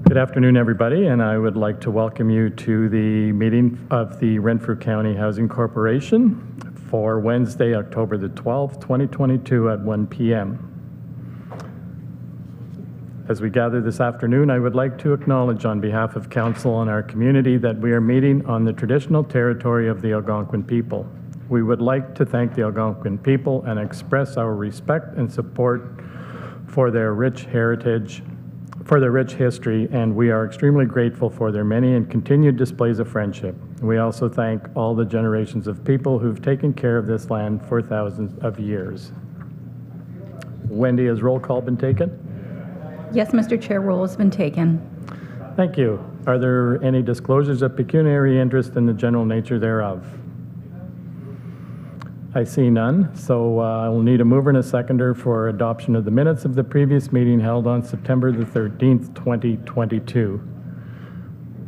Good afternoon, everybody, and I would like to welcome you to the meeting of the Renfrew County Housing Corporation for Wednesday, October the 12th, 2022 at 1 p.m. As we gather this afternoon, I would like to acknowledge on behalf of Council and our community that we are meeting on the traditional territory of the Algonquin people. We would like to thank the Algonquin people and express our respect and support for their rich heritage, for their rich history, and we are extremely grateful for their many and continued displays of friendship. We also thank all the generations of people who've taken care of this land for thousands of years. Wendy, has roll call been taken? Yes, Mr. Chair, roll has been taken. Thank you. Are there any disclosures of pecuniary interest in the general nature thereof? I see none, so I will need a mover and a seconder for adoption of the minutes of the previous meeting held on September the 13th, 2022.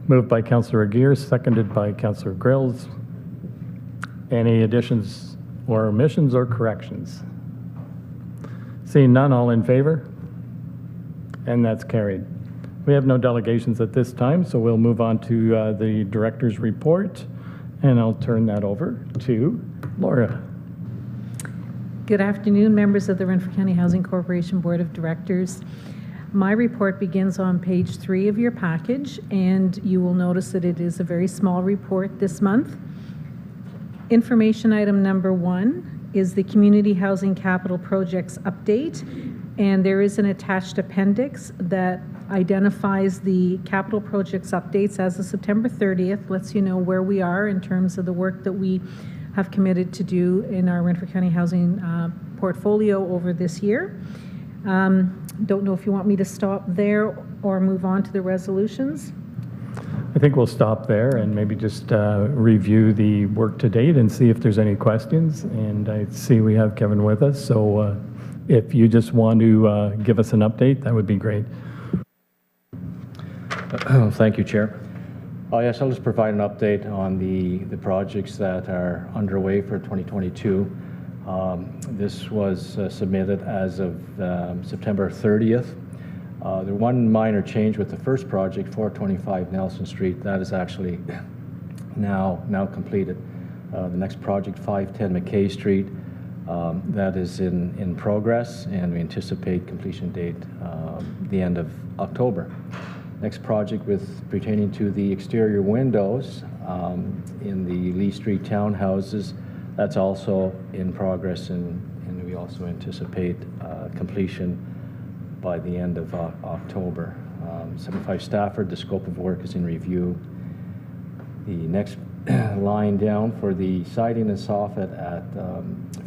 Moved by Councillor Aguirre, seconded by Councillor Grills. Any additions or omissions or corrections? Seeing none, all in favor? And that's carried. We have no delegations at this time, so we'll move on to the director's report, and I'll turn that over to Laura. Good afternoon, members of the Renfrew County Housing Corporation Board of Directors. My report begins on page 3 of your package, and you will notice that it is a very small report this month. Information item number 1 is the Community Housing Capital Projects update, and there is an attached appendix that identifies the capital projects updates as of September 30th, lets you know where we are in terms of the work that we have committed to do in our Renfrew County housing portfolio over this year. Don't know if you want me to stop there or move on to the resolutions. I think we'll stop there and maybe just review the work to date and see if there's any questions. And I see we have Kevin with us, so if you just want to give us an update, that would be great. Thank you, Chair. Yes, I'll just provide an update on the projects that are underway for 2022. This was submitted as of September 30th. There's one minor change with the first project, 425 Nelson Street. That is actually now completed. The next project, 510 McKay Street, that is in progress, and we anticipate completion date the end of October. Next project pertaining to the exterior windows in the Lee Street townhouses, that's also in progress, and we also anticipate completion by the end of October. 75 Stafford, the scope of work is in review. The next line down for the siding and soffit at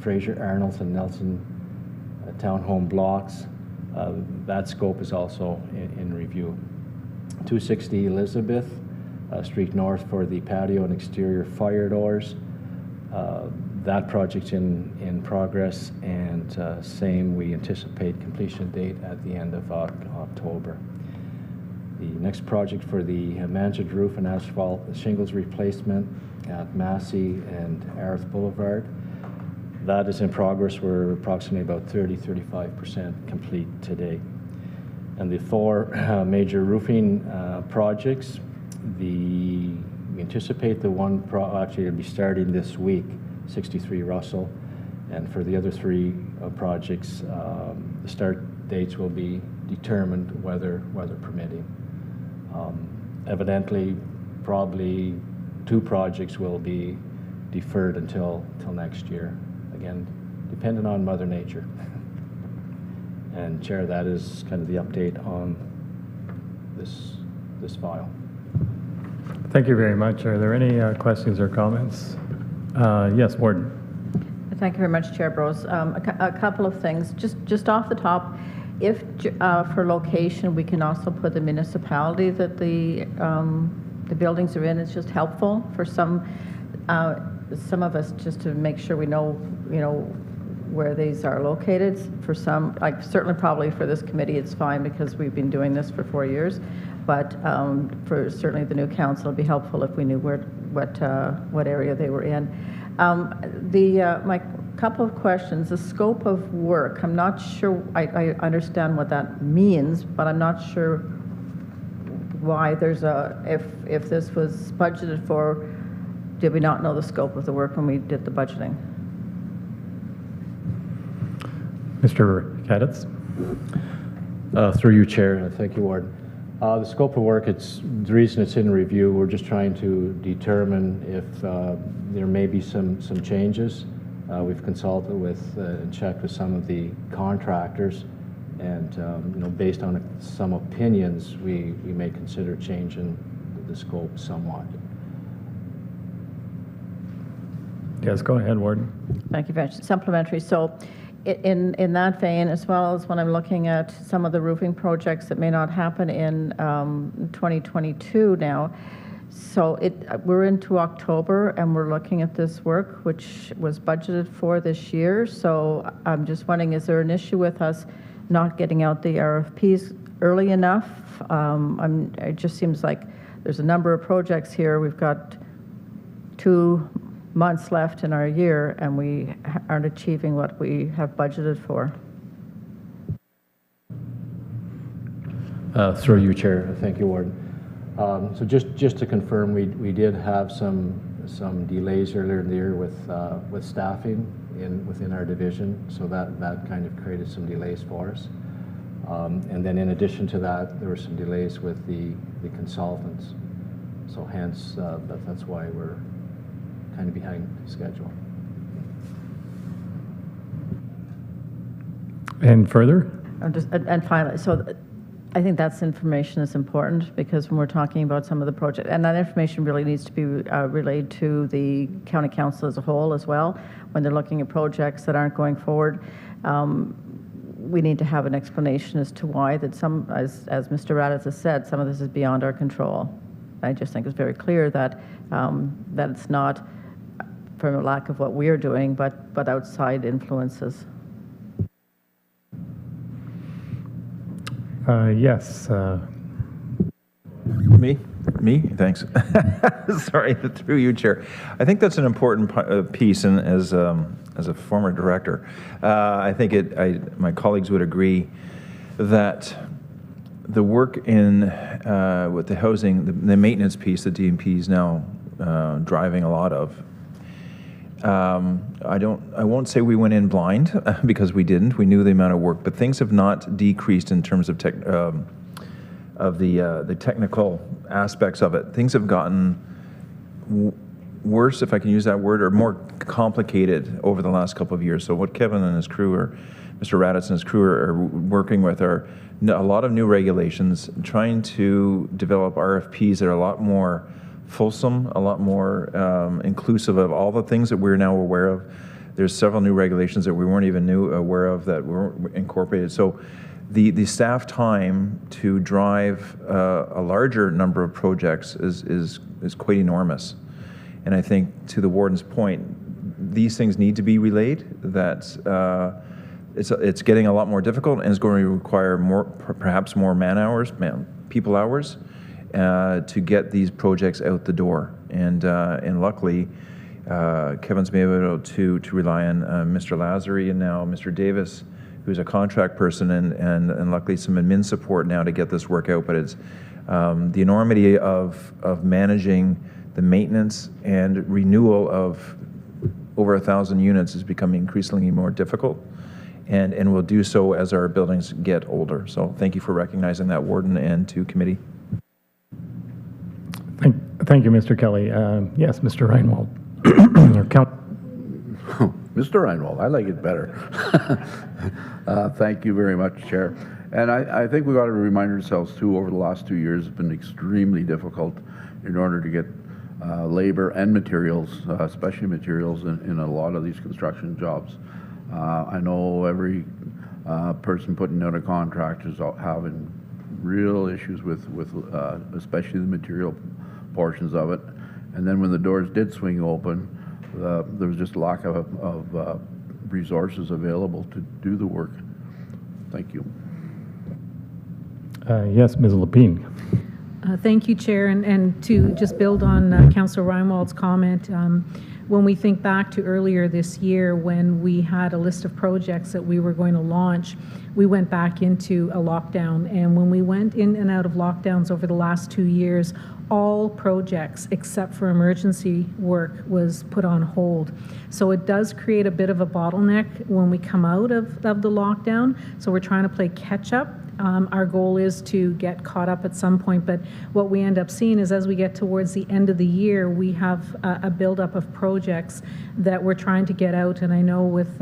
Fraser, Arnold, and Nelson townhome blocks, that scope is also in review. 260 Elizabeth Street North for the patio and exterior fire doors. That project's in progress, and same, we anticipate completion date at the end of October. The next project for the managed roof and asphalt shingles replacement at Massey and Arith Boulevard, that is in progress. We're approximately about 30-35% complete today. And the 4 major roofing projects, we anticipate the one actually will be starting this week, 63 Russell, and for the other 3 projects, the start dates will be determined, weather permitting. Evidently, probably 2 projects will be deferred until next year. Again, dependent on Mother Nature. And Chair, that is kind of the update on this file. Thank you very much. Are there any questions or comments? Yes, Warden. Thank you very much, Chair Bros. A couple of things. Just off the top, if for location we can also put the municipality that the buildings are in, it's just helpful for some of us just to make sure we know where these are located. For some, like certainly probably for this committee, it's fine because we've been doing this for 4 years. But for certainly the new council, it'd be helpful if we knew what area they were in. couple of questions. The scope of work, I'm not sure, I understand what that means, but I'm not sure why there's if this was budgeted for, did we not know the scope of the work when we did the budgeting? Mr. Kaditz? Through you, Chair. Thank you, Warden. The scope of work, the reason it's in review, we're just trying to determine if there may be some changes. We've consulted with and checked with some of the contractors, and based on some opinions, we may consider changing the scope somewhat. Yes, go ahead, Warden. Thank you very much. Supplementary. So in that vein, as well as when I'm looking at some of the roofing projects that may not happen in 2022 now, so we're into October and we're looking at this work, which was budgeted for this year. So I'm just wondering, is there an issue with us not getting out the RFPs early enough? It just seems like there's a number of projects here. We've got 2 months left in our year, and we aren't achieving what we have budgeted for. Through you, Chair. Thank you, Warden. So just to confirm, we did have some delays earlier in the year with staffing within our division, so that kind of created some delays for us. And then in addition to that, there were some delays with the consultants. So hence, that's why we're kind of behind schedule. And further? And finally, so I think that's information that's important, because when we're talking about some of the projects, and that information really needs to be relayed to the county council as a whole as well, when they're looking at projects that aren't going forward. We need to have an explanation as to why that some, as Mr. Raddatz has said, some of this is beyond our control. I just think it's very clear that that it's not from a lack of what we're doing, but outside influences. Yes. Me? Thanks. Sorry, through you, Chair. I think that's an important piece, and as a former director, I think my colleagues would agree that the work with the housing, the maintenance piece that DMP is now driving a lot of. I won't say we went in blind, because we didn't. We knew the amount of work, but things have not decreased in terms of the technical aspects of it. Things have gotten worse, if I can use that word, or more complicated over the last couple of years. So what Kevin and his crew, or Mr. Raddatz and his crew, are working with are a lot of new regulations, trying to develop RFPs that are a lot more fulsome, a lot more inclusive of all the things that we're now aware of. There's several new regulations that we weren't even aware of that were incorporated. So the staff time to drive a larger number of projects is quite enormous. And I think, to the warden's point, these things need to be relayed, that it's getting a lot more difficult, and it's going to require perhaps more people hours, to get these projects out the door. And luckily, Kevin's been able to rely on Mr. Lazary and now Mr. Davis, who's a contract person, and luckily some admin support now to get this work out. But it's the enormity of managing the maintenance and renewal of over 1,000 units is becoming increasingly more difficult, and will do so as our buildings get older. So thank you for recognizing that, Warden, and to committee. Thank you, Mr. Kelly. Yes, Mr. Reinwald. Mr. Reinwald, I like it better. Thank you very much, Chair. And I think we've got to remind ourselves, too, over the last 2 years, it's been extremely difficult in order to get labor and materials, especially materials, in a lot of these construction jobs. I know every person putting out a contract is having real issues with especially the material portions of it. And then when the doors did swing open, there was just a lack of resources available to do the work. Thank you. Yes, Ms. Lapine. Thank you, Chair, and to just build on Councillor Reinwald's comment, when we think back to earlier this year when we had a list of projects that we were going to launch, we went back into a lockdown, and when we went in and out of lockdowns over the last 2 years, all projects except for emergency work was put on hold. So it does create a bit of a bottleneck when we come out of the lockdown, so we're trying to play catch up. Our goal is to get caught up at some point, but what we end up seeing is as we get towards the end of the year, we have a buildup of projects that we're trying to get out, and I know with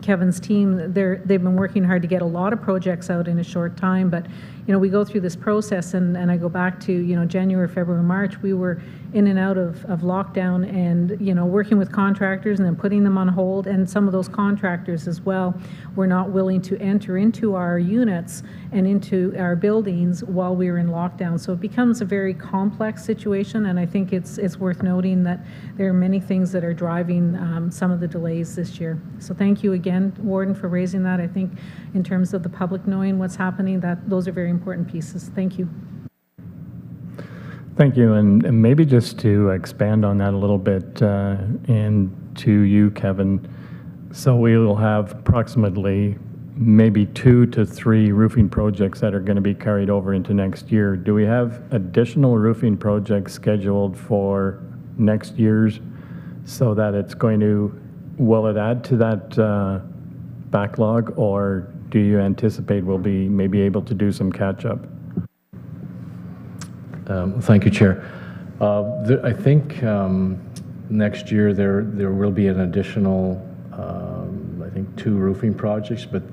Kevin's team, they've been working hard to get a lot of projects out in a short time, but we go through this process, and I go back to January, February, March, we were in and out of lockdown, and working with contractors and then putting them on hold, and some of those contractors as well were not willing to enter into our units and into our buildings while we were in lockdown. So it becomes a very complex situation, and I think it's worth noting that there are many things that are driving some of the delays this year. So thank you again, Warden, for raising that. I think in terms of the public knowing what's happening, that those are very important pieces. Thank you. Thank you, and maybe just to expand on that a little bit, and to you, Kevin, so we will have approximately maybe 2 to 3 roofing projects that are going to be carried over into next year. Do we have additional roofing projects scheduled for next year's so that it's going to, will it add to that backlog, or do you anticipate we'll be maybe able to do some catch-up? Thank you, Chair. I think next year there will be an additional, I think, 2 roofing projects, but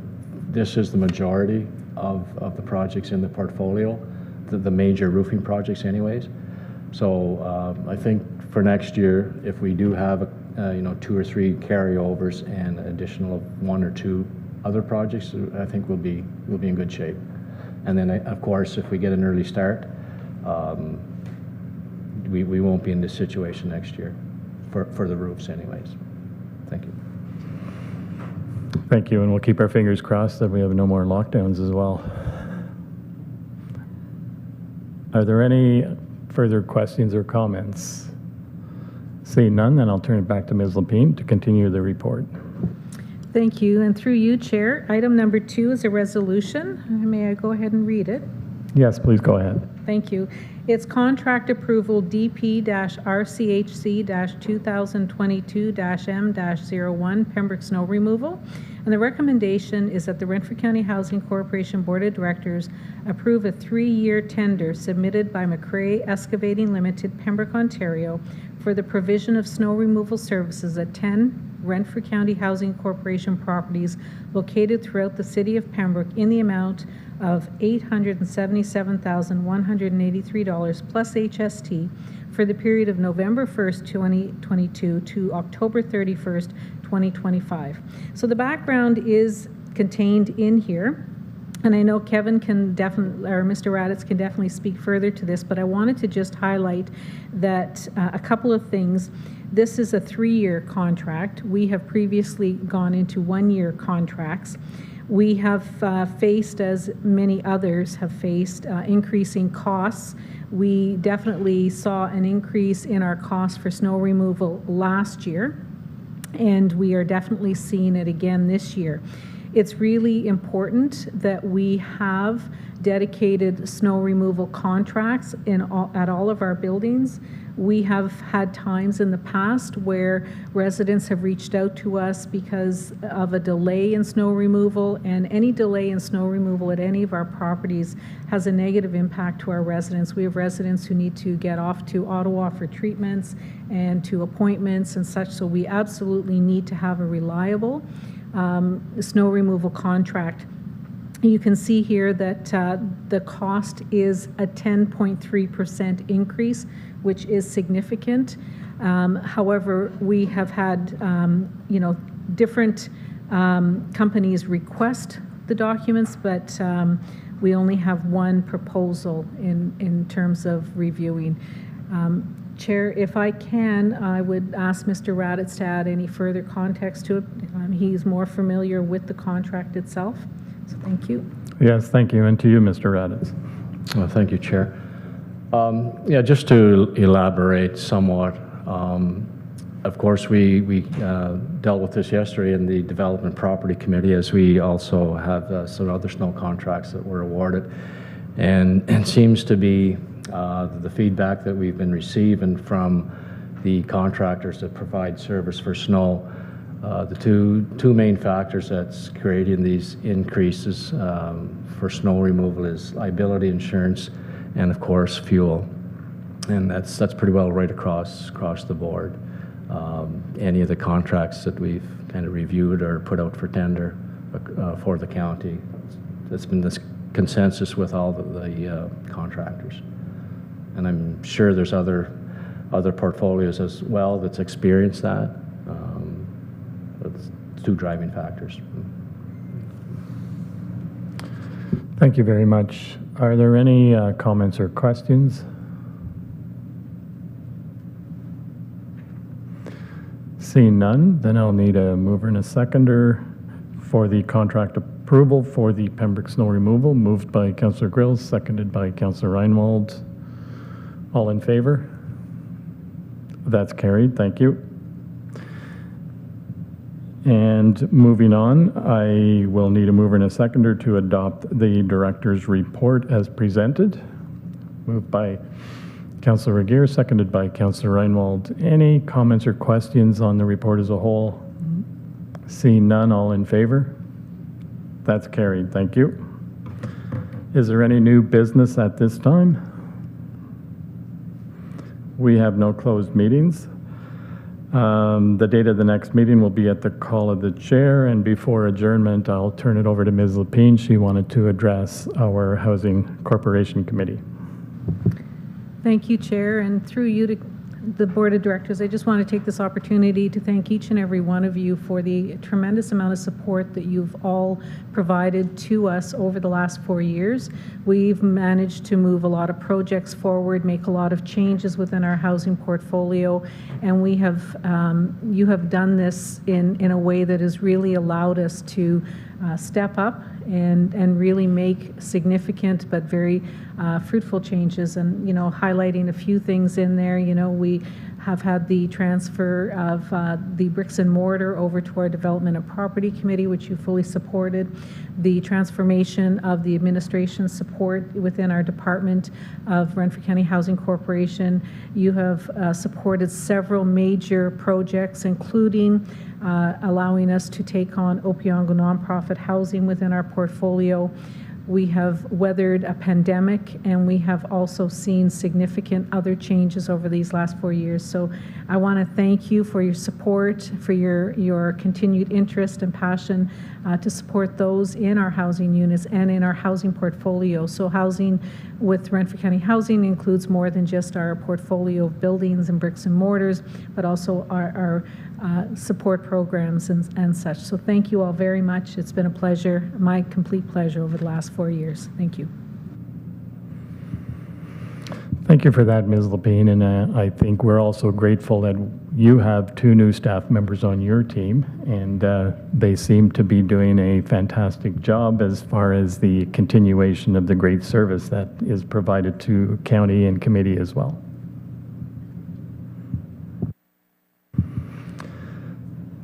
this is the majority of the projects in the portfolio, the major roofing projects anyways. So I think for next year, if we do have 2 or 3 carryovers and additional 1 or 2 other projects, I think we'll be in good shape. And then of course, if we get an early start, we won't be in this situation next year for the roofs anyways. Thank you. Thank you, and we'll keep our fingers crossed that we have no more lockdowns as well. Are there any further questions or comments? Seeing none, then I'll turn it back to Ms. Lapine to continue the report. Thank you, and through you, Chair, item number 2 is a resolution. May I go ahead and read it? Yes, please go ahead. Thank you. It's contract approval DP-RCHC-2022-M-01 Pembroke snow removal. And the recommendation is that the Renfrew County Housing Corporation Board of Directors approve a 3-year tender submitted by McCrae Excavating Limited, Pembroke, Ontario, for the provision of snow removal services at 10 Renfrew County Housing Corporation properties located throughout the city of Pembroke in the amount of $877,183 plus HST for the period of November 1st, 2022 to October 31st, 2025. So the background is contained in here, and I know Kevin can definitely, or Mr. Raditz can definitely speak further to this, but I wanted to just highlight that a couple of things. This is a 3-year contract. We have previously gone into 1-year contracts. We have faced, as many others have faced, increasing costs. We definitely saw an increase in our costs for snow removal last year, and we are definitely seeing it again this year. It's really important that we have dedicated snow removal contracts at all of our buildings. We have had times in the past where residents have reached out to us because of a delay in snow removal, and any delay in snow removal at any of our properties has a negative impact to our residents. We have residents who need to get off to Ottawa for treatments and to appointments and such, so we absolutely need to have a reliable snow removal contract. You can see here that the cost is a 10.3% increase, which is significant. However, we have had different companies request the documents, but we only have one proposal in terms of reviewing. Chair, if I can, I would ask Mr. Raditz to add any further context to it. He's more familiar with the contract itself. So thank you. Yes, thank you. And to you, Mr. Raditz. Well, thank you, Chair. Yeah, just to elaborate somewhat, of course, we dealt with this yesterday in the Development Property Committee, as we also have some other snow contracts that were awarded. And it seems to be the feedback that we've been receiving from the contractors that provide service for snow. The two main factors that's creating these increases for snow removal is liability insurance and, of course, fuel. And that's pretty well right across the board. Any of the contracts that we've kind of reviewed or put out for tender for the county, that's been this consensus with all the contractors. And I'm sure there's other portfolios as well that's experienced that. That's two driving factors. Thank you very much. Are there any comments or questions? Seeing none, then I'll need a mover and a seconder for the contract approval for the Pembroke snow removal, moved by Councillor Grills, seconded by Councillor Reinwald. All in favor? That's carried. Thank you. And moving on, I will need a mover and a seconder to adopt the director's report as presented, moved by Councillor Regier, seconded by Councillor Reinwald. Any comments or questions on the report as a whole? Seeing none, all in favor? That's carried. Thank you. Is there any new business at this time? We have no closed meetings. The date of the next meeting will be at the call of the chair, and before adjournment, I'll turn it over to Ms. Lapine. She wanted to address our Housing Corporation Committee. Thank you, Chair, and through you to the Board of Directors, I just want to take this opportunity to thank each and every one of you for the tremendous amount of support that you've all provided to us over the last 4 years. We've managed to move a lot of projects forward, make a lot of changes within our housing portfolio, and we have, you have done this in a way that has really allowed us to step up and really make significant but very fruitful changes. And, you know, highlighting a few things in there, you know, we have had the transfer of the bricks and mortar over to our Development and Property Committee, which you fully supported, the transformation of the administration support within our Department of Renfrew County Housing Corporation. You have supported several major projects, including allowing us to take on Opeongo nonprofit housing within our portfolio. We have weathered a pandemic, and we have also seen significant other changes over these last 4 years. So I want to thank you for your support, for your continued interest and passion to support those in our housing units and in our housing portfolio. So housing with Renfrew County Housing includes more than just our portfolio of buildings and bricks and mortars, but also our support programs and such. So thank you all very much. It's been a pleasure, my complete pleasure over the last 4 years. Thank you. Thank you for that, Ms. Lapine, and I think we're also grateful that you have 2 new staff members on your team, and they seem to be doing a fantastic job as far as the continuation of the great service that is provided to county and committee as well.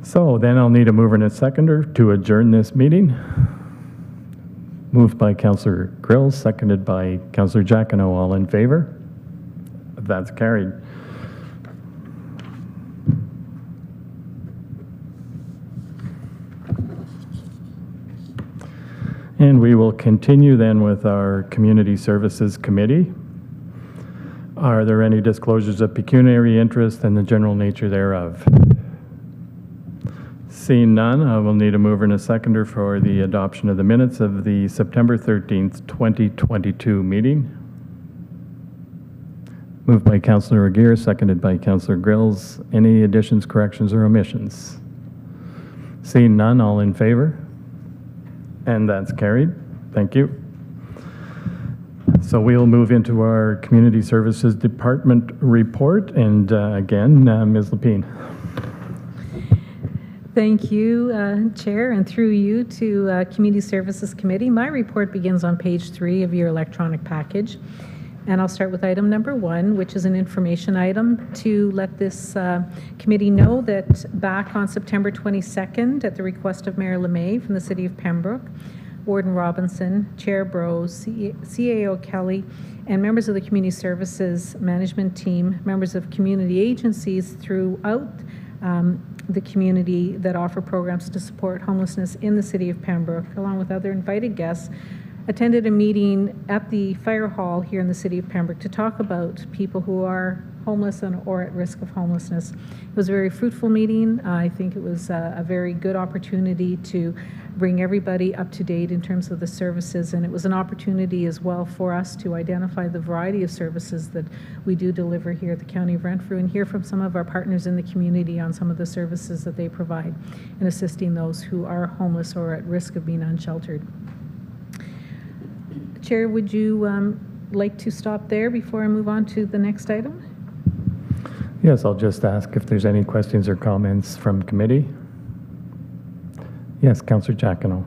So then I'll need a mover and a seconder to adjourn this meeting. Moved by Councillor Grills, seconded by Councillor Giacono. All in favor? That's carried. And we will continue then with our Community Services Committee. Are there any disclosures of pecuniary interest and the general nature thereof? Seeing none, I will need a mover and a seconder for the adoption of the minutes of the September 13th, 2022 meeting. Moved by Councillor Regier, seconded by Councillor Grills. Any additions, corrections, or omissions? Seeing none, all in favor? And that's carried. Thank you. So we'll move into our Community Services Department report. And again, Ms. Lapine. Thank you, Chair, and through you to Community Services Committee. My report begins on page 3 of your electronic package. And I'll start with item number 1, which is an information item to let this committee know that back on September 22nd, at the request of Mayor LeMay from the City of Pembroke, Warden Robinson, Chair Brose, CAO Kelly, and members of the Community Services Management Team, members of community agencies throughout the community that offer programs to support homelessness in the City of Pembroke, along with other invited guests, attended a meeting at the fire hall here in the City of Pembroke to talk about people who are homeless or at risk of homelessness. It was a very fruitful meeting. I think it was a very good opportunity to bring everybody up to date in terms of the services, and it was an opportunity as well for us to identify the variety of services that we do deliver here at the County of Renfrew and hear from some of our partners in the community on some of the services that they provide in assisting those who are homeless or at risk of being unsheltered. Chair, would you like to stop there before I move on to the next item? Yes, I'll just ask if there's any questions or comments from committee. Yes, Councillor Giacono.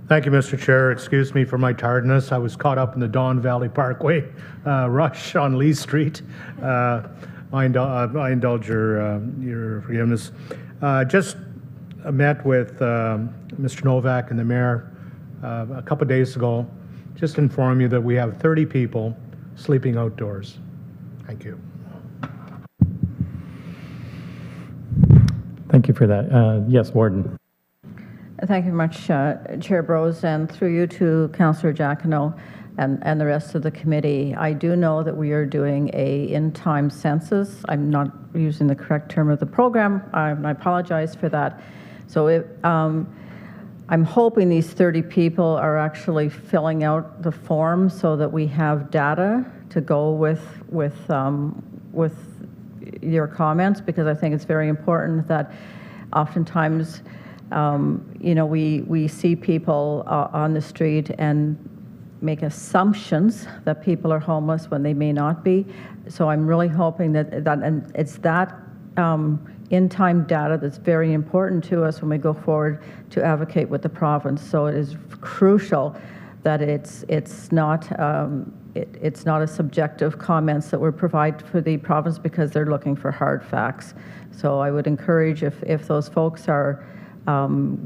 Thank you, Mr. Chair. Excuse me for my tardiness. I was caught up in the Don Valley Parkway rush on Lee Street. I indulge your forgiveness. Just met with Mr. Novak and the mayor a couple of days ago. Just to inform you that we have 30 people sleeping outdoors. Thank you. Thank you for that. Yes, Warden. Thank you very much, Chair Brose, and through you to Councillor Giacono and the rest of the committee. I do know that we are doing a in-time census. I'm not using the correct term of the program. I apologize for that. So I'm hoping these 30 people are actually filling out the form so that we have data to go with your comments, because I think it's very important that oftentimes, we see people on the street and make assumptions that people are homeless when they may not be. So I'm really hoping that and it's that in-time data that's very important to us when we go forward to advocate with the province. So it is crucial that it's not a subjective comments that we provide for the province, because they're looking for hard facts. So I would encourage, if those folks are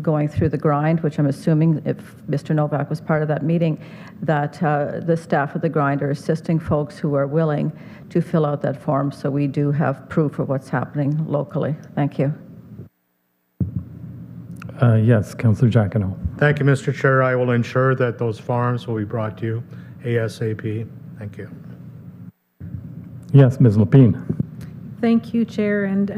going through the grind, which I'm assuming if Mr. Novak was part of that meeting, that the staff of the grind are assisting folks who are willing to fill out that form, so we do have proof of what's happening locally. Thank you. Yes, Councillor Giacono. Thank you, Mr. Chair. I will ensure that those forms will be brought to you ASAP. Thank you. Yes, Ms. Lapine. Thank you, Chair. And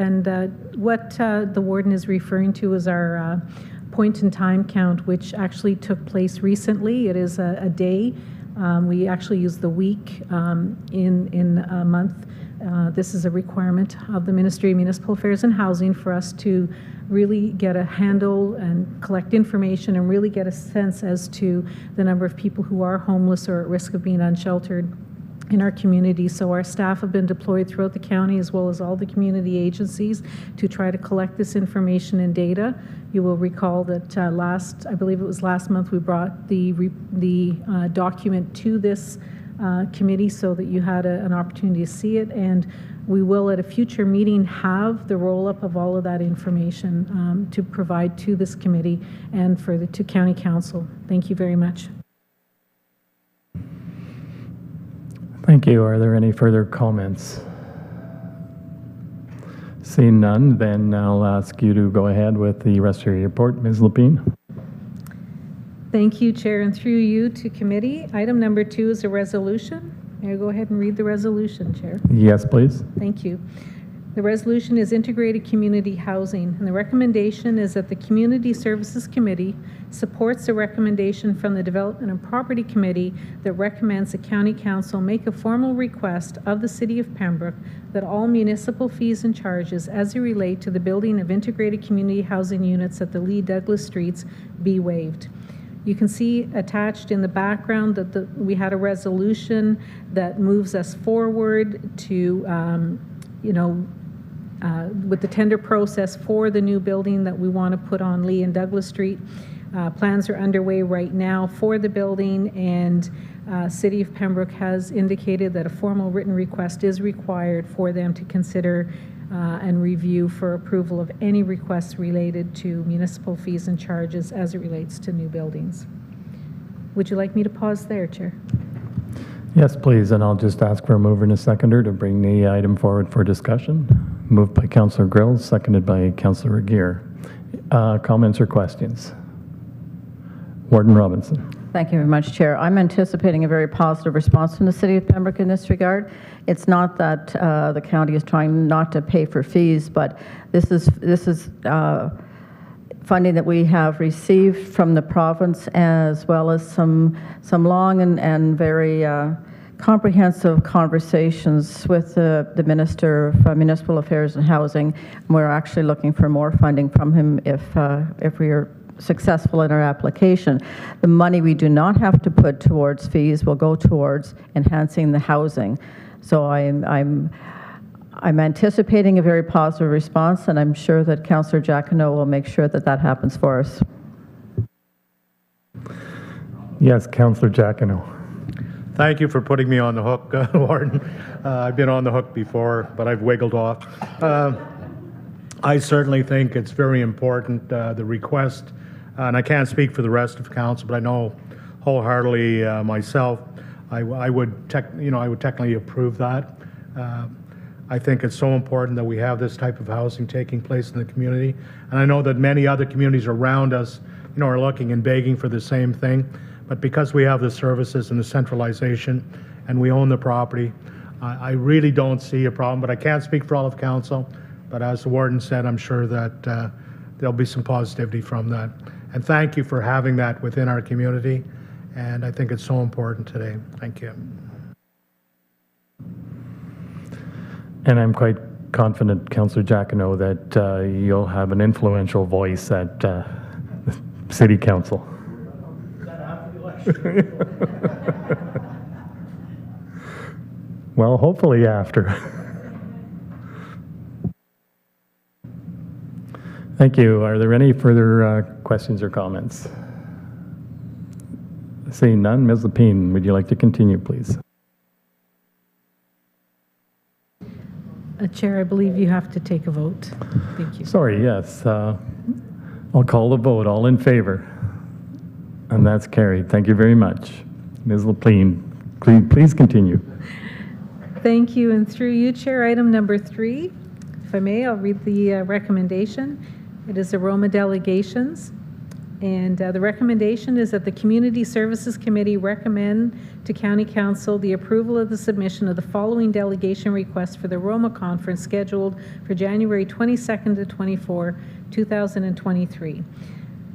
what the warden is referring to is our point-in-time count, which actually took place recently. It is a day. We actually use the week in a month. This is a requirement of the Ministry of Municipal Affairs and Housing for us to really get a handle and collect information and really get a sense as to the number of people who are homeless or at risk of being unsheltered in our community. So our staff have been deployed throughout the county, as well as all the community agencies, to try to collect this information and data. You will recall that I believe it was last month, we brought the document to this committee so that you had an opportunity to see it, and we will at a future meeting have the roll-up of all of that information to provide to this committee and to County Council. Thank you very much. Thank you. Are there any further comments? Seeing none, then I'll ask you to go ahead with the rest of your report, Ms. Lapine. Thank you, Chair, and through you to committee. Item number 2 is a resolution. May I go ahead and read the resolution, Chair? Yes, please. Thank you. The resolution is integrated community housing, and the recommendation is that the Community Services Committee supports the recommendation from the Development and Property Committee that recommends the County Council make a formal request of the City of Pembroke that all municipal fees and charges as they relate to the building of integrated community housing units at the Lee Douglas Streets be waived. You can see attached in the background that we had a resolution that moves us forward to, with the tender process for the new building that we want to put on Lee and Douglas Street. Plans are underway right now for the building, and City of Pembroke has indicated that a formal written request is required for them to consider and review for approval of any requests related to municipal fees and charges as it relates to new buildings. Would you like me to pause there, Chair? Yes, please, and I'll just ask for a mover and a seconder to bring the item forward for discussion. Moved by Councillor Grills, seconded by Councillor Aguirre. Comments or questions? Warden Robinson. Thank you very much, Chair. I'm anticipating a very positive response from the City of Pembroke in this regard. It's not that the county is trying not to pay for fees, but this is funding that we have received from the province, as well as some long and very comprehensive conversations with the Minister of Municipal Affairs and Housing. We're actually looking for more funding from him if we are successful in our application. The money we do not have to put towards fees will go towards enhancing the housing. So I'm anticipating a very positive response, and I'm sure that Councillor Jacquinot will make sure that that happens for us. Yes, Councillor Jacquinot. Thank you for putting me on the hook, Warden. I've been on the hook before, but I've wiggled off. I certainly think it's very important, the request, and I can't speak for the rest of council, but I know wholeheartedly myself, I would technically approve that. I think it's so important that we have this type of housing taking place in the community, and I know that many other communities around us, are looking and begging for the same thing. But because we have the services and the centralization, and we own the property, I really don't see a problem. But I can't speak for all of council. But as the warden said, I'm sure that there'll be some positivity from that. And thank you for having that within our community. And I think it's so important today. Thank you. And I'm quite confident, Councillor Jacquinot, that you'll have an influential voice at City Council. Well, hopefully after. Thank you. Are there any further questions or comments? Seeing none, Ms. Lapine, would you like to continue, please? Chair, I believe you have to take a vote. Thank you. Sorry, yes. I'll call the vote. All in favor? And that's carried. Thank you very much. Ms. Lapine, please continue. Thank you. And through you, Chair, item number 3, if I may, I'll read the recommendation. It is Aroma delegations. And the recommendation is that the Community Services Committee recommend to County Council the approval of the submission of the following delegation requests for the Roma Conference scheduled for January 22nd to 24, 2023.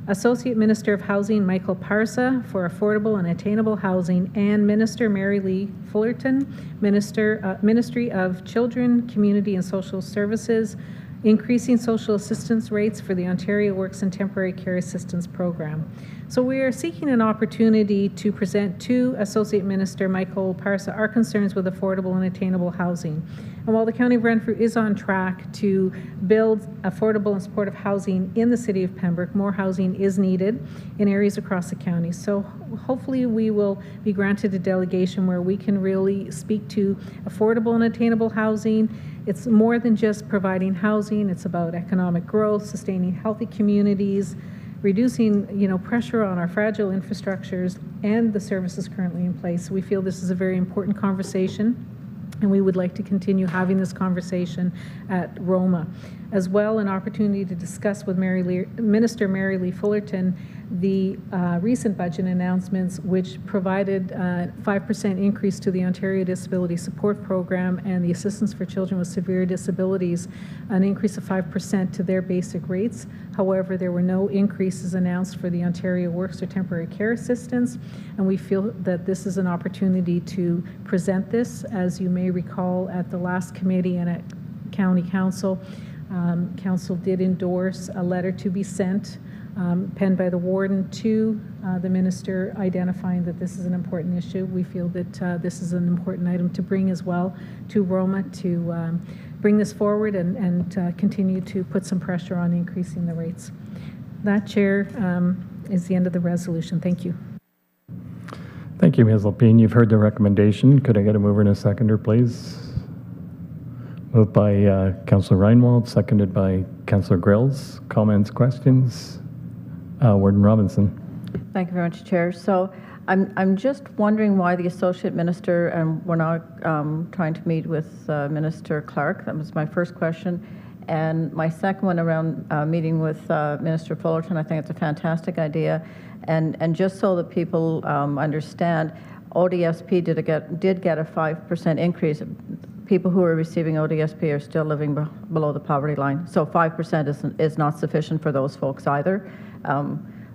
Associate Minister of Housing Michael Parsa for affordable and attainable housing, and Minister Mary Lee Fullerton, Ministry of Children, Community and Social Services, increasing social assistance rates for the Ontario Works and Temporary Care Assistance Program. So we are seeking an opportunity to present to Associate Minister Michael Parsa our concerns with affordable and attainable housing. And while the County of Renfrew is on track to build affordable and supportive housing in the City of Pembroke, more housing is needed in areas across the county. So hopefully we will be granted a delegation where we can really speak to affordable and attainable housing. It's more than just providing housing. It's about economic growth, sustaining healthy communities, reducing, pressure on our fragile infrastructures and the services currently in place. We feel this is a very important conversation, and we would like to continue having this conversation at Roma. As well, an opportunity to discuss with Minister Mary Lee Fullerton the recent budget announcements, which provided a 5% increase to the Ontario Disability Support Program and the Assistance for Children with Severe Disabilities, an increase of 5% to their basic rates. However, there were no increases announced for the Ontario Works or Temporary Care Assistance, and we feel that this is an opportunity to present this. As you may recall, at the last committee and at County Council, Council did endorse a letter to be sent, penned by the warden to the minister, identifying that this is an important issue. We feel that this is an important item to bring as well to Roma to bring this forward and continue to put some pressure on increasing the rates. That, Chair, is the end of the resolution. Thank you. Thank you, Ms. Lapine. You've heard the recommendation. Could I get a mover and a seconder, please? Moved by Councillor Reinwald, seconded by Councillor Grills. Comments, questions? Warden Robinson. Thank you very much, Chair. So I'm just wondering why the Associate Minister, and we're now trying to meet with Minister Clark. That was my first question. And my second one around meeting with Minister Fullerton, I think it's a fantastic idea. And just so that people understand, ODSP did get a 5% increase. People who are receiving ODSP are still living below the poverty line. So 5% is not sufficient for those folks either.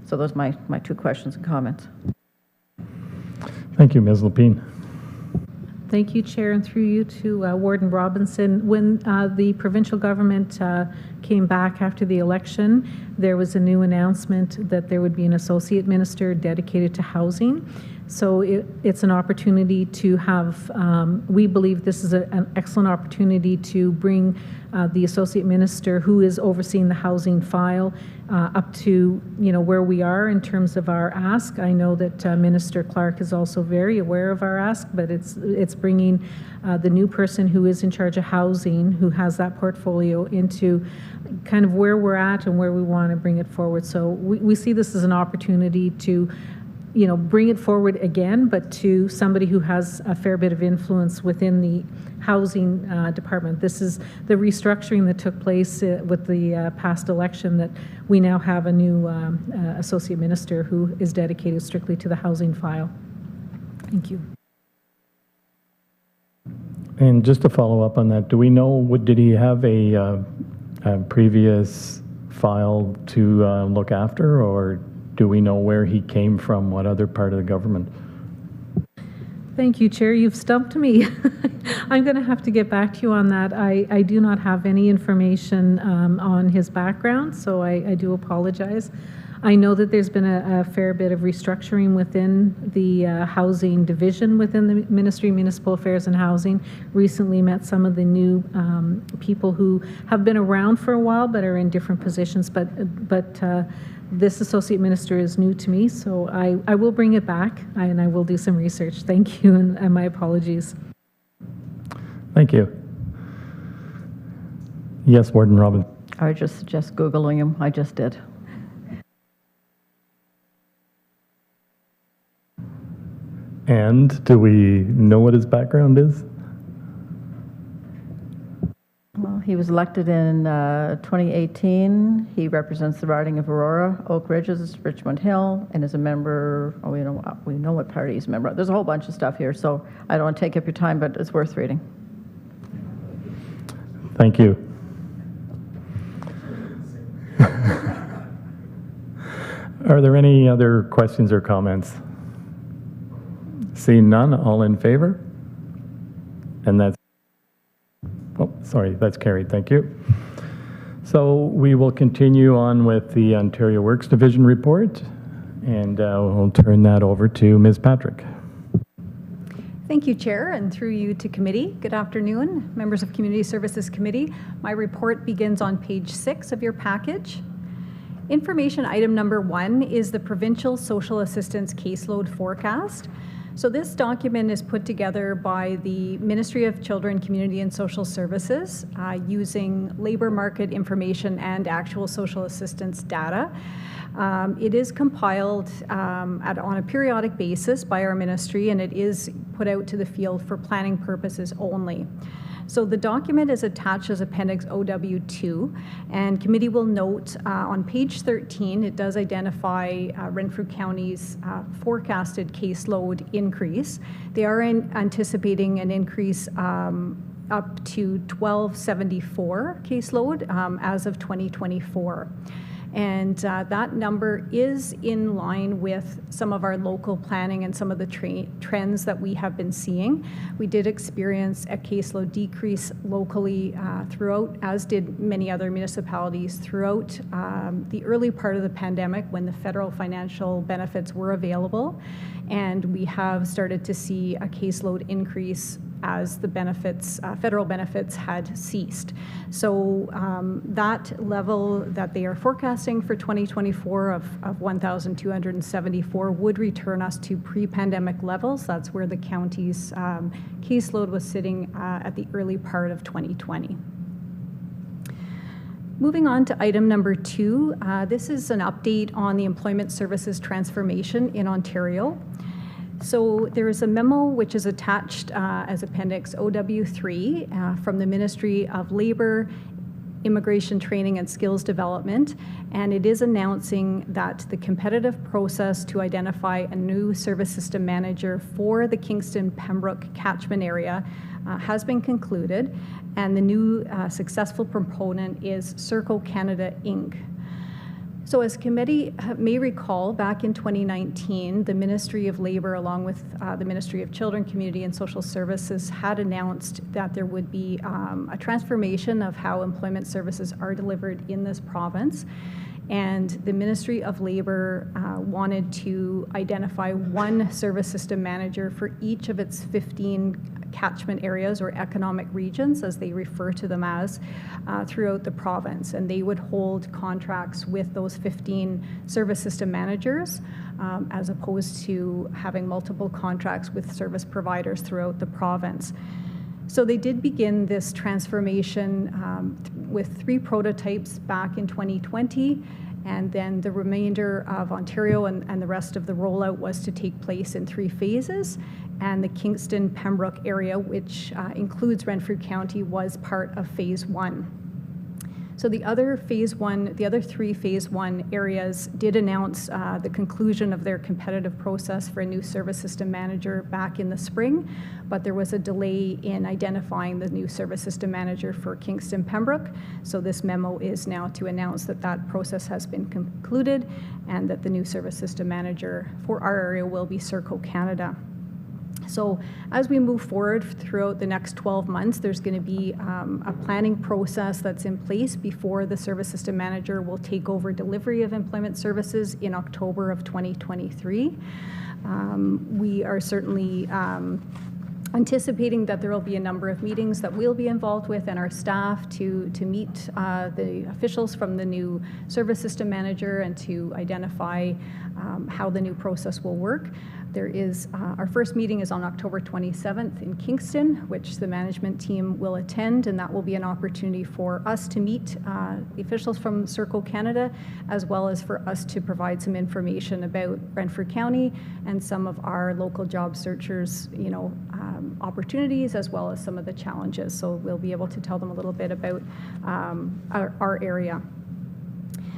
So those are my two questions and comments. Thank you, Ms. Lapine. Thank you, Chair, and through you to Warden Robinson. When the provincial government came back after the election, there was a new announcement that there would be an associate minister dedicated to housing. So it's an opportunity to have, we believe this is an excellent opportunity to bring the associate minister who is overseeing the housing file up to, where we are in terms of our ask. I know that Minister Clark is also very aware of our ask, but it's bringing the new person who is in charge of housing, who has that portfolio, into kind of where we're at and where we want to bring it forward. So we see this as an opportunity to bring it forward again, but to somebody who has a fair bit of influence within the housing department. This is the restructuring that took place with the past election, that we now have a new associate minister who is dedicated strictly to the housing file. Thank you. And just to follow up on that, do we know, did he have a previous file to look after, or do we know where he came from, what other part of the government? Thank you, Chair. You've stumped me. I'm going to have to get back to you on that. I do not have any information on his background, so I do apologize. I know that there's been a fair bit of restructuring within the housing division within the Ministry of Municipal Affairs and Housing. Recently met some of the new people who have been around for a while but are in different positions, but this associate minister is new to me, so I will bring it back and I will do some research. Thank you, and my apologies. Thank you. Yes, Warden Robin. I just suggest Googling him. I just did. And do we know what his background is? Well, he was elected in 2018. He represents the riding of Aurora, Oak Ridges, Richmond Hill, and is a member, we know what party he's a member of. There's a whole bunch of stuff here, so I don't want to take up your time, but it's worth reading. Thank you. Are there any other questions or comments? Seeing none, all in favor? And that's, that's carried. Thank you. So we will continue on with the Ontario Works Division report, and we'll turn that over to Ms. Patrick. Thank you, Chair, and through you to committee. Good afternoon, members of Community Services Committee. My report begins on page 6 of your package. Information item number 1 is the Provincial Social Assistance Caseload Forecast. So this document is put together by the Ministry of Children, Community and Social Services using labor market information and actual social assistance data. It is compiled on a periodic basis by our ministry, and it is put out to the field for planning purposes only. So the document is attached as Appendix OW2, and committee will note on page 13, it does identify Renfrew County's forecasted caseload increase. They are anticipating an increase up to 1274 caseload as of 2024. And that number is in line with some of our local planning and some of the trends that we have been seeing. We did experience a caseload decrease locally throughout, as did many other municipalities throughout the early part of the pandemic when the federal financial benefits were available. And we have started to see a caseload increase as the benefits, federal benefits had ceased. So that level that they are forecasting for 2024 of 1,274 would return us to pre-pandemic levels. That's where the county's caseload was sitting at the early part of 2020. Moving on to item number 2, this is an update on the employment services transformation in Ontario. So there is a memo which is attached as Appendix OW3 from the Ministry of Labour, Immigration Training and Skills Development, and it is announcing that the competitive process to identify a new service system manager for the Kingston-Pembroke catchment area has been concluded, and the new successful proponent is Serco Canada Inc. So as committee may recall, back in 2019, the Ministry of Labour, along with the Ministry of Children, Community and Social Services, had announced that there would be a transformation of how employment services are delivered in this province. And the Ministry of Labour wanted to identify one service system manager for each of its 15 catchment areas or economic regions, as they refer to them as, throughout the province. And they would hold contracts with those 15 service system managers, as opposed to having multiple contracts with service providers throughout the province. So they did begin this transformation with 3 prototypes back in 2020, and then the remainder of Ontario and the rest of the rollout was to take place in 3 phases. And the Kingston-Pembroke area, which includes Renfrew County, was part of Phase 1. So the other 3 Phase 1 areas did announce the conclusion of their competitive process for a new service system manager back in the spring, but there was a delay in identifying the new service system manager for Kingston-Pembroke. So this memo is now to announce that that process has been concluded and that the new service system manager for our area will be Serco Canada. So as we move forward throughout the next 12 months, there's going to be a planning process that's in place before the service system manager will take over delivery of employment services in October of 2023. We are certainly anticipating that there will be a number of meetings that we'll be involved with and our staff to meet the officials from the new service system manager and to identify how the new process will work. There is, our first meeting is on October 27th in Kingston, which the management team will attend, and that will be an opportunity for us to meet the officials from Serco Canada, as well as for us to provide some information about Renfrew County and some of our local job searchers, opportunities, as well as some of the challenges. So we'll be able to tell them a little bit about our area.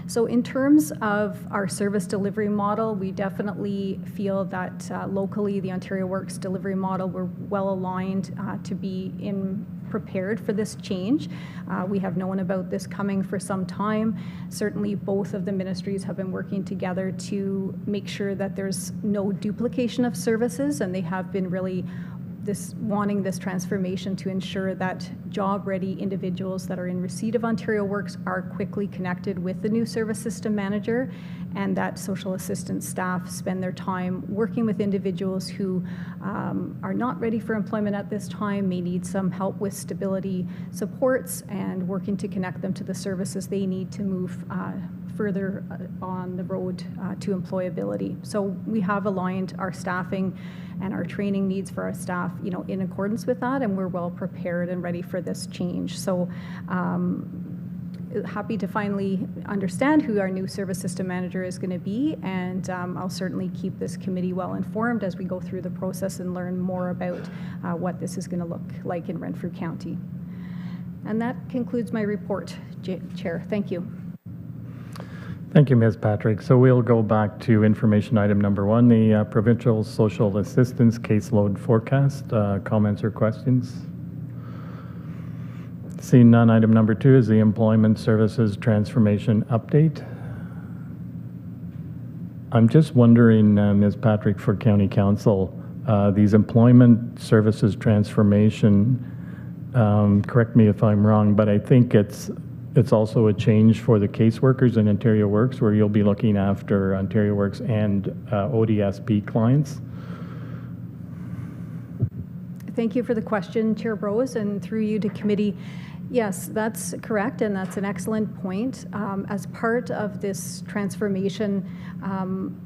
So in terms of our service delivery model, we definitely feel that locally the Ontario Works delivery model, we're well aligned to be prepared for this change. We have known about this coming for some time. Certainly both of the ministries have been working together to make sure that there's no duplication of services, and they have been really wanting this transformation to ensure that job-ready individuals that are in receipt of Ontario Works are quickly connected with the new service system manager, and that social assistance staff spend their time working with individuals who are not ready for employment at this time, may need some help with stability supports, and working to connect them to the services they need to move further on the road to employability. So we have aligned our staffing and our training needs for our staff, in accordance with that, and we're well prepared and ready for this change. So happy to finally understand who our new service system manager is going to be, and I'll certainly keep this committee well informed as we go through the process and learn more about what this is going to look like in Renfrew County. And that concludes my report, Chair. Thank you. Thank you, Ms. Patrick. So we'll go back to information item number 1, the Provincial Social Assistance Caseload Forecast. Comments or questions? Seeing none, item number 2 is the Employment Services Transformation Update. I'm just wondering, Ms. Patrick, for County Council, these Employment Services Transformation, correct me if I'm wrong, but I think it's also a change for the caseworkers in Ontario Works, where you'll be looking after Ontario Works and ODSP clients. Thank you for the question, Chair Brose, and through you to committee. Yes, that's correct, and that's an excellent point. As part of this transformation,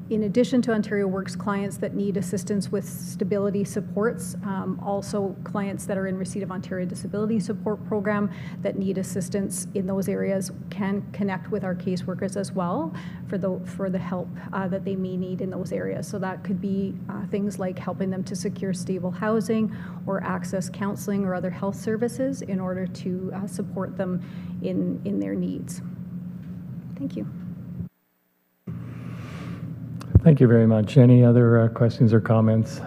in addition to Ontario Works clients that need assistance with stability supports, also clients that are in receipt of Ontario Disability Support Program that need assistance in those areas can connect with our caseworkers as well for the help that they may need in those areas. So that could be things like helping them to secure stable housing or access counseling or other health services in order to support them in their needs. Thank you. Thank you very much. Any other questions or comments?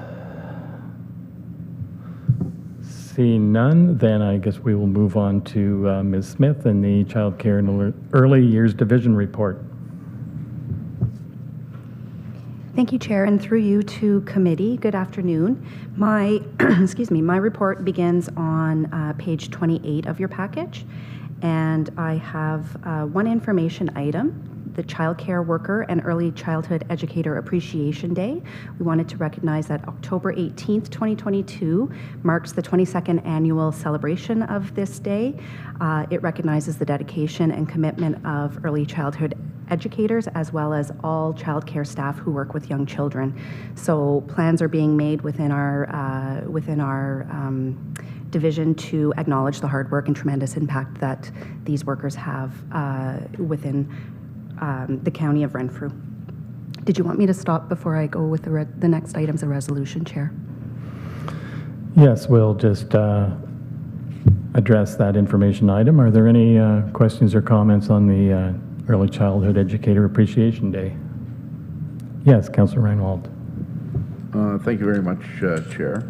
Seeing none, then I guess we will move on to Ms. Smith and the Child Care and Early Years Division report. Thank you, Chair, and through you to committee. Good afternoon. My my report begins on page 28 of your package, and I have one information item. The Child Care Worker and Early Childhood Educator Appreciation Day. We wanted to recognize that October 18th, 2022 marks the 22nd annual celebration of this day. It recognizes the dedication and commitment of early childhood educators as well as all childcare staff who work with young children. So plans are being made within our division to acknowledge the hard work and tremendous impact that these workers have within the County of Renfrew. Did you want me to stop before I go with the next items of resolution, Chair? Yes, we'll just address that information item. Are there any questions or comments on the Early Childhood Educator Appreciation Day? Yes, Councillor Reinwald. Thank you very much, Chair.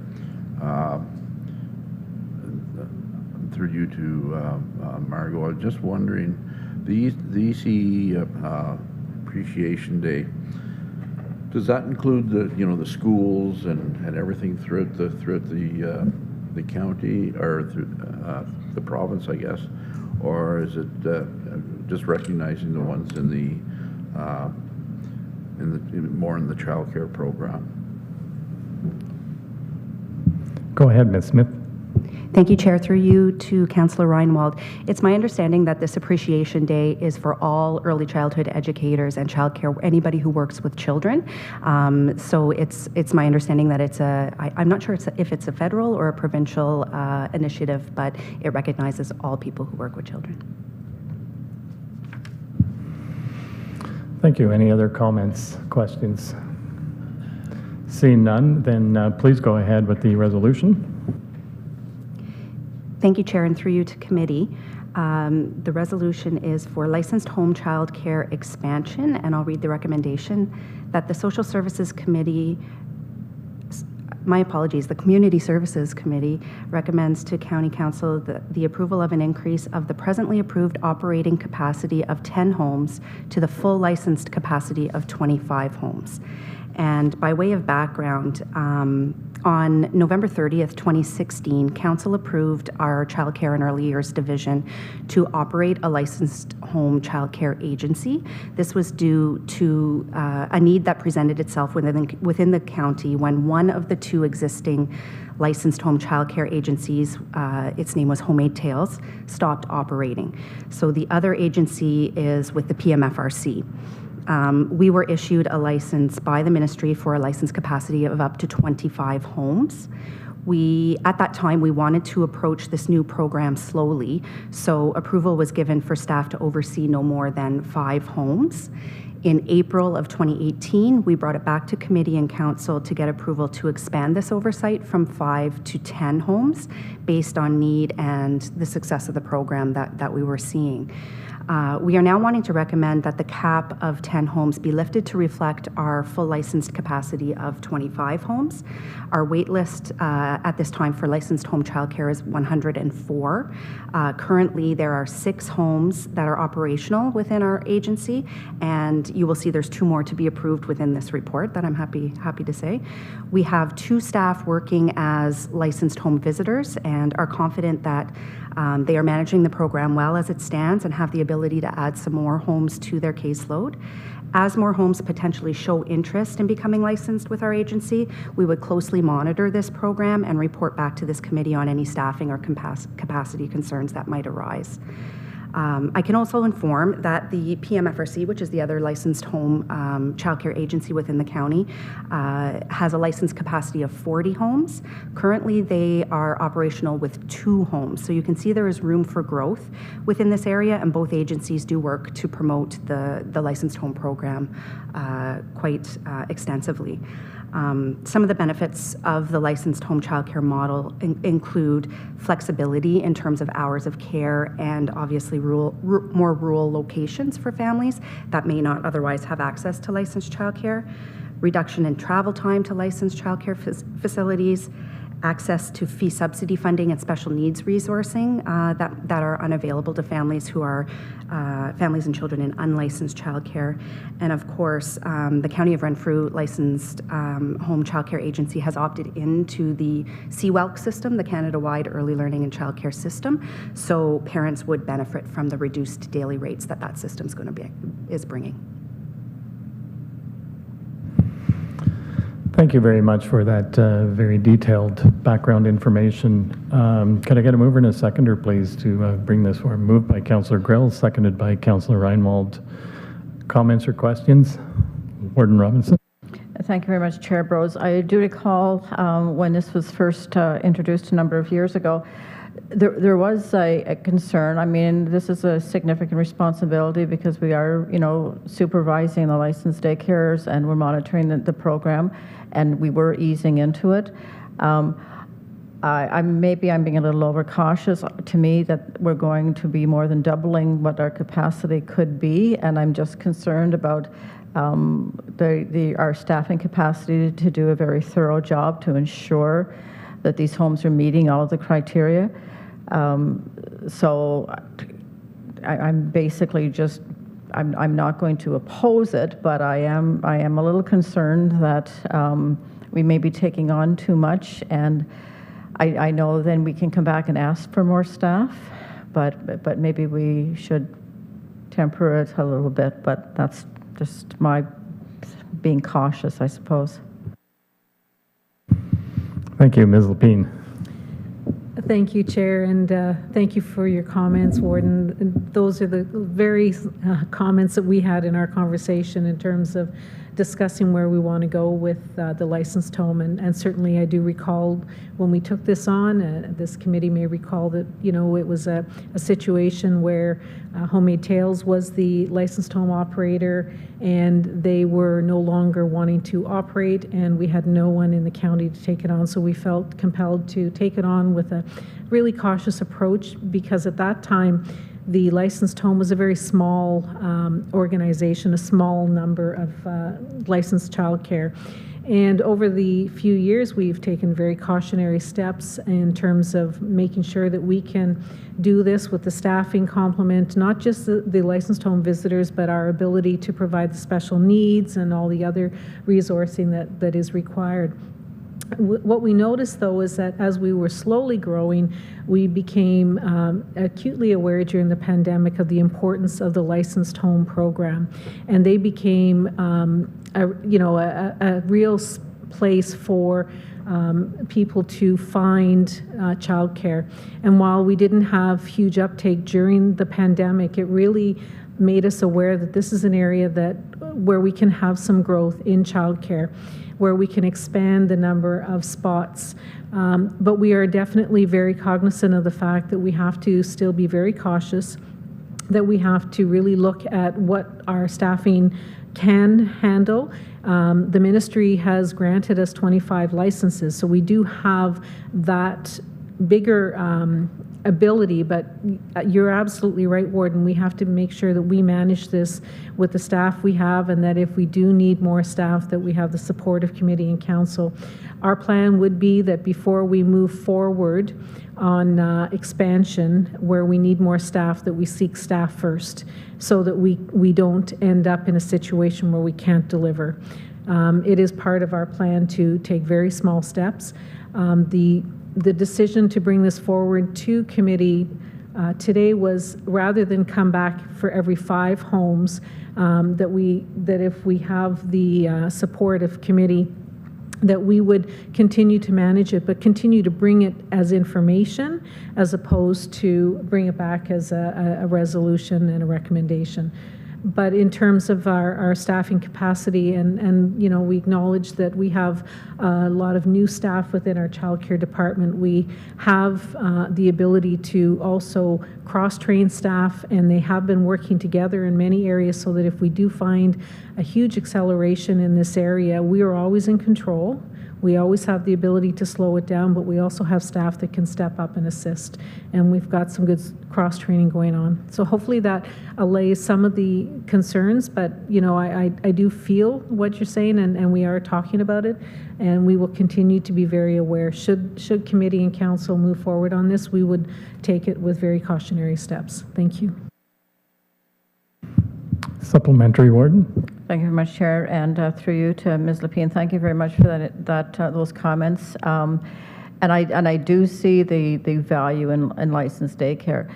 Through you to Margot, I was just wondering, the EC Appreciation Day, does that include the schools and everything throughout the county or through the province, I guess, or is it just recognizing the ones more in the child care program? Go ahead, Ms. Smith. Thank you, Chair. Through you to Councillor Reinwald. It's my understanding that this Appreciation Day is for all early childhood educators and childcare, anybody who works with children. So it's my understanding that it's I'm not sure if it's a federal or a provincial initiative, but it recognizes all people who work with children. Thank you. Any other comments, questions? Seeing none, then please go ahead with the resolution. Thank you, Chair, and through you to committee. The resolution is for licensed home child care expansion, and I'll read the recommendation that the Social Services Committee, the Community Services Committee recommends to County Council the approval of an increase of the presently approved operating capacity of 10 homes to the full licensed capacity of 25 homes. And by way of background, on November 30th, 2016, Council approved our Child Care and Early Years Division to operate a licensed home child care agency. This was due to a need that presented itself within the county when one of the two existing licensed home child care agencies, its name was Homemade Tales, stopped operating. So the other agency is with the PMFRC. We were issued a license by the ministry for a license capacity of up to 25 homes. At that time, we wanted to approach this new program slowly, so approval was given for staff to oversee no more than 5 homes. In April of 2018, we brought it back to committee and council to get approval to expand this oversight from 5 to 10 homes based on need and the success of the program that we were seeing. We are now wanting to recommend that the cap of 10 homes be lifted to reflect our full licensed capacity of 25 homes. Our wait list at this time for licensed home childcare is 104. Currently, there are 6 homes that are operational within our agency, and you will see there's 2 more to be approved within this report that I'm happy to say. We have 2 staff working as licensed home visitors and are confident that they are managing the program well as it stands and have the ability ability to add some more homes to their caseload. As more homes potentially show interest in becoming licensed with our agency, we would closely monitor this program and report back to this committee on any staffing or capacity concerns that might arise. I can also inform that the PMFRC, which is the other licensed home childcare agency within the county, has a licensed capacity of 40 homes. Currently, they are operational with 2 homes. So you can see there is room for growth within this area, and both agencies do work to promote the licensed home program quite extensively. Some of the benefits of the licensed home childcare model include flexibility in terms of hours of care and obviously more rural locations for families that may not otherwise have access to licensed childcare, reduction in travel time to licensed childcare facilities, access to fee subsidy funding and special needs resourcing that are unavailable to families who are families and children in unlicensed childcare. And of course, the County of Renfrew licensed home childcare agency has opted into the CWELC system, the Canada-wide Early Learning and Childcare System. So parents would benefit from the reduced daily rates that system is bringing. Thank you very much for that very detailed background information. Could I get a mover and a seconder, please, to bring this forward? Moved by Councillor Grill, seconded by Councillor Reinwald. Comments or questions? Warden Robinson. Thank you very much, Chair Brose. I do recall when this was first introduced a number of years ago, there was a concern. I mean, this is a significant responsibility because we are, supervising the licensed daycares and we're monitoring the program, and we were easing into it. Maybe I'm being a little overcautious. To me, that we're going to be more than doubling what our capacity could be, and I'm just concerned about our staffing capacity to do a very thorough job to ensure that these homes are meeting all of the criteria. So I'm basically just, I'm not going to oppose it, but I am a little concerned that we may be taking on too much, and I know then we can come back and ask for more staff, but maybe we should temper it a little bit, but that's just my being cautious, I suppose. Thank you, Ms. Lapine. Thank you, Chair, and thank you for your comments, Warden. And those are the very comments that we had in our conversation in terms of discussing where we want to go with the licensed home. And certainly I do recall when we took this on, this committee may recall that, it was a situation where Homemade Tales was the licensed home operator, and they were no longer wanting to operate, and we had no one in the county to take it on. So we felt compelled to take it on with a really cautious approach, because at that time, the licensed home was a very small organization, a small number of licensed childcare. And over the few years, we've taken very cautionary steps in terms of making sure that we can do this with the staffing complement, not just the licensed home visitors, but our ability to provide the special needs and all the other resourcing that is required. What we noticed, though, is that as we were slowly growing, we became acutely aware during the pandemic of the importance of the licensed home program, and they became a real place for people to find childcare. And while we didn't have huge uptake during the pandemic, it really made us aware that this is an area where we can have some growth in childcare, where we can expand the number of spots. But we are definitely very cognizant of the fact that we have to still be very cautious, that we have to really look at what our staffing can handle. The ministry has granted us 25 licenses, so we do have that bigger ability, but you're absolutely right, Warden. We have to make sure that we manage this with the staff we have, and that if we do need more staff, that we have the support of committee and council. Our plan would be that before we move forward on expansion where we need more staff, that we seek staff first, so that we don't end up in a situation where we can't deliver. It is part of our plan to take very small steps. The decision to bring this forward to committee today was, rather than come back for every 5 homes, that if we have the support of committee, that we would continue to manage it, but continue to bring it as information as opposed to bring it back as a resolution and a recommendation. But in terms of our staffing capacity, and you know, we acknowledge that we have a lot of new staff within our childcare department. We have the ability to also cross-train staff, and they have been working together in many areas so that if we do find a huge acceleration in this area, we are always in control. We always have the ability to slow it down, but we also have staff that can step up and assist. And we've got some good cross-training going on. So hopefully that allays some of the concerns, but you know, I do feel what you're saying, and we are talking about it, and we will continue to be very aware. Should committee and council move forward on this, we would take it with very cautionary steps. Thank you. Supplementary, Warden. Thank you very much, Chair, and through you to Ms. Lapine, thank you very much for those comments. And I do see the value in licensed daycare.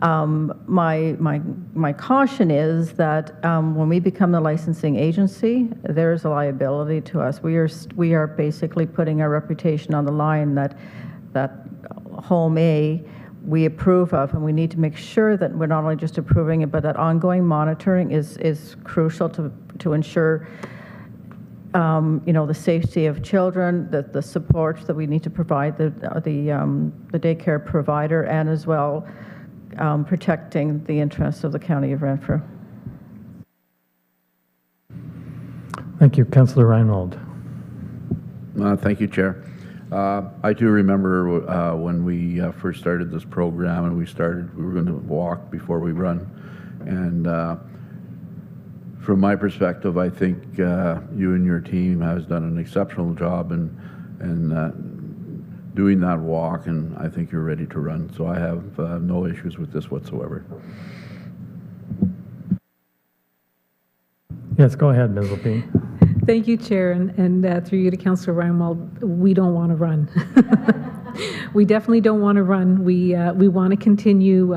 My caution is that when we become the licensing agency, there is a liability to us. We are basically putting our reputation on the line that Home A we approve of, and we need to make sure that we're not only just approving it, but that ongoing monitoring is crucial to ensure you know, the safety of children, the support that we need to provide the daycare provider, and as well protecting the interests of the County of Renfrew. Thank you. Councillor Reinwald. Thank you, Chair. I do remember when we first started this program, and we were going to walk before we run. And from my perspective, I think you and your team has done an exceptional job in doing that walk, and I think you're ready to run. So I have no issues with this whatsoever. Yes, go ahead, Ms. Lapine. Thank you, Chair, and through you to Councillor Reinwald, we don't want to run. We definitely don't want to run. We want to continue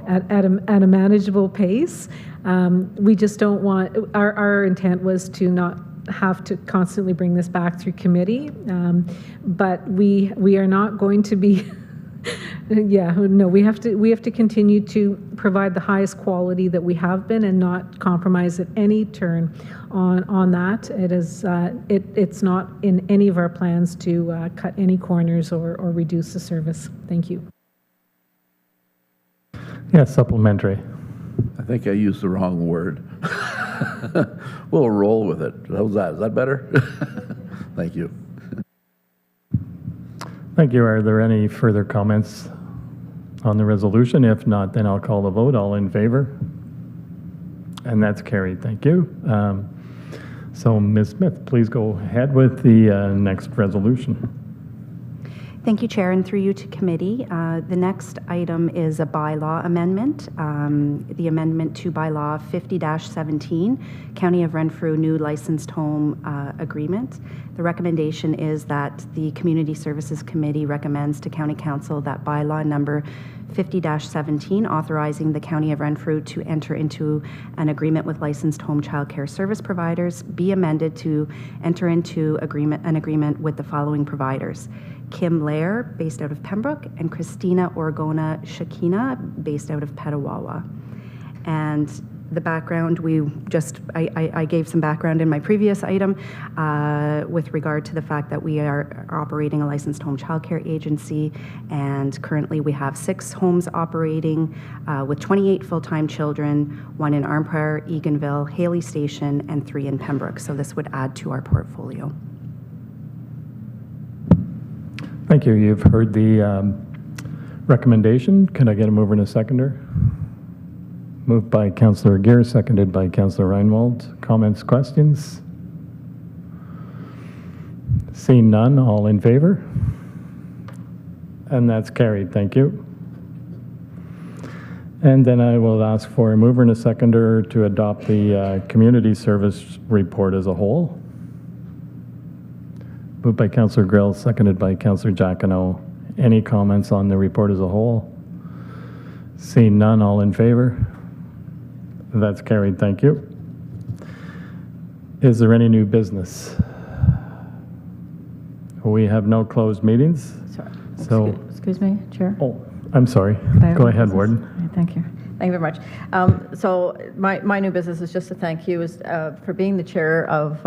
at a manageable pace. We just don't want, our intent was to not have to constantly bring this back through committee, but we are not going to be yeah, no, we have to continue to provide the highest quality that we have been, and not compromise at any turn on that. It is it's not in any of our plans to cut any corners or reduce the service. Thank you. Yes, supplementary. I think I used the wrong word. We'll roll with it. How's that? Is that better? Thank you. Thank you. Are there any further comments on the resolution? If not, then I'll call the vote. All in favor? And that's carried. Thank you. So, Ms. Smith, please go ahead with the next resolution. Thank you, Chair, and through you to committee. The next item is a bylaw amendment, the amendment to bylaw 50-17, County of Renfrew new licensed home agreement. The recommendation is that the Community Services Committee recommends to County Council that bylaw number 50-17, authorizing the County of Renfrew to enter into an agreement with licensed home child care service providers, be amended to enter into an agreement with the following providers: Kim Lair, based out of Pembroke, and Christina Orgona Shakina, based out of Petawawa. And the background, I gave some background in my previous item with regard to the fact that we are operating a licensed home childcare agency, and currently we have 6 homes operating with 28 full-time children, 1 in Armpire, Eganville, Haley Station, and 3 in Pembroke. So this would add to our portfolio. Thank you. You've heard the recommendation. Can I get a mover and a seconder? Moved by Councillor Aguirre, seconded by Councillor Reinwald. Comments, questions? Seeing none, all in favor? And that's carried. Thank you. And then I will ask for a mover and a seconder to adopt the community service report as a whole. Moved by Councillor Grill, seconded by Councillor Giacono. Any comments on the report as a whole? Seeing none, all in favor? That's carried, thank you. Is there any new business? We have no closed meetings. Sorry. So, Excuse me, Chair. oh, I'm sorry. Could I have Go new ahead, business? Warden. Okay, thank you. Thank you very much. So my new business is just to thank you for being the chair of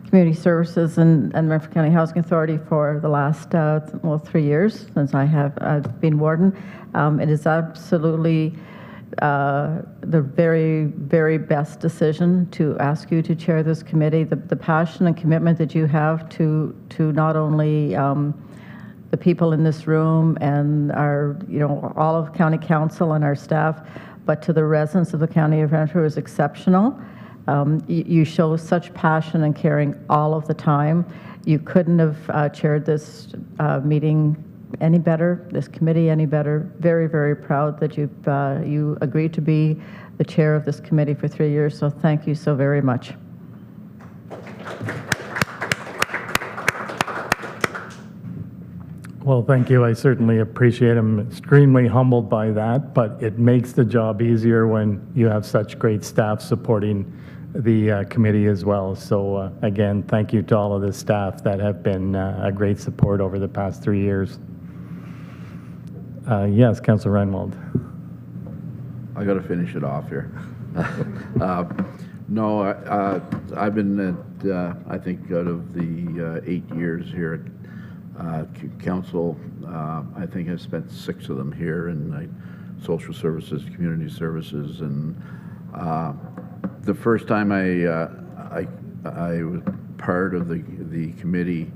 Community Services and Renfrew County Housing Authority for the last, 3 years since I have been warden. It is absolutely the very, very best decision to ask you to chair this committee. The passion and commitment that you have to not only the people in this room and our, all of County Council and our staff, but to the residents of the County of Renfrew is exceptional. You show such passion and caring all of the time. You couldn't have chaired this meeting any better, this committee any better. Very, very proud that you agreed to be the chair of this committee for 3 years, so thank you so very much. Well, thank you. I certainly appreciate it. I'm extremely humbled by that, but it makes the job easier when you have such great staff supporting the committee as well. So again, thank you to all of the staff that have been a great support over the past 3 years. Yes, Councillor Reinwald. I got to finish it off here. No, I've been at, I think out of the 8 years here at council, I think I've spent 6 of them here in social services, community services, and the first time I was part of the committee,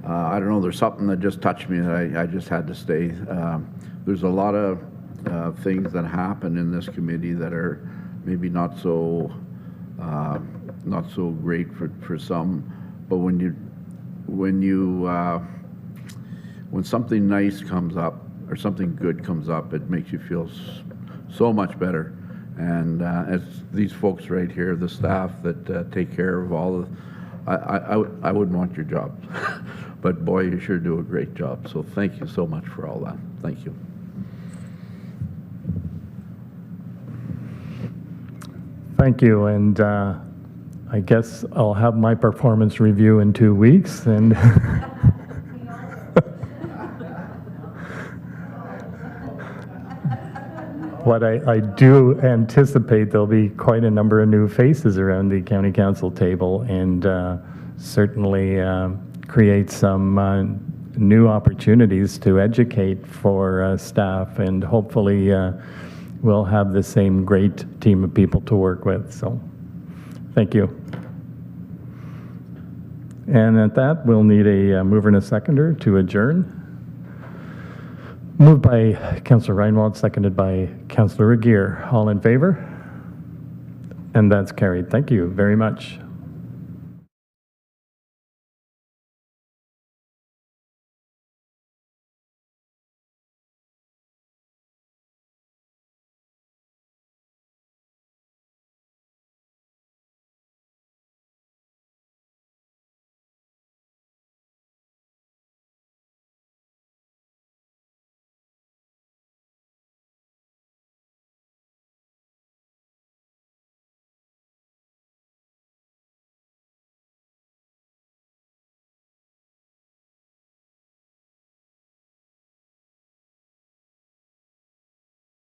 I don't know, there's something that just touched me and I just had to stay. There's a lot of things that happen in this committee that are maybe not so great for some, but when something nice comes up or something good comes up, it makes you feel so much better. And as these folks right here, the staff that take care of all of, I wouldn't want your job, but boy, you sure do a great job. So thank you so much for all that. Thank you. Thank you, and I guess I'll have my performance review in 2 weeks, and what I do anticipate, there'll be quite a number of new faces around the county council table, and certainly create some new opportunities to educate for staff, and hopefully we'll have the same great team of people to work with. So thank you. And at that, we'll need a mover and a seconder to adjourn. Moved by Councillor Reinwald, seconded by Councillor Aguirre. All in favor? And that's carried. Thank you very much.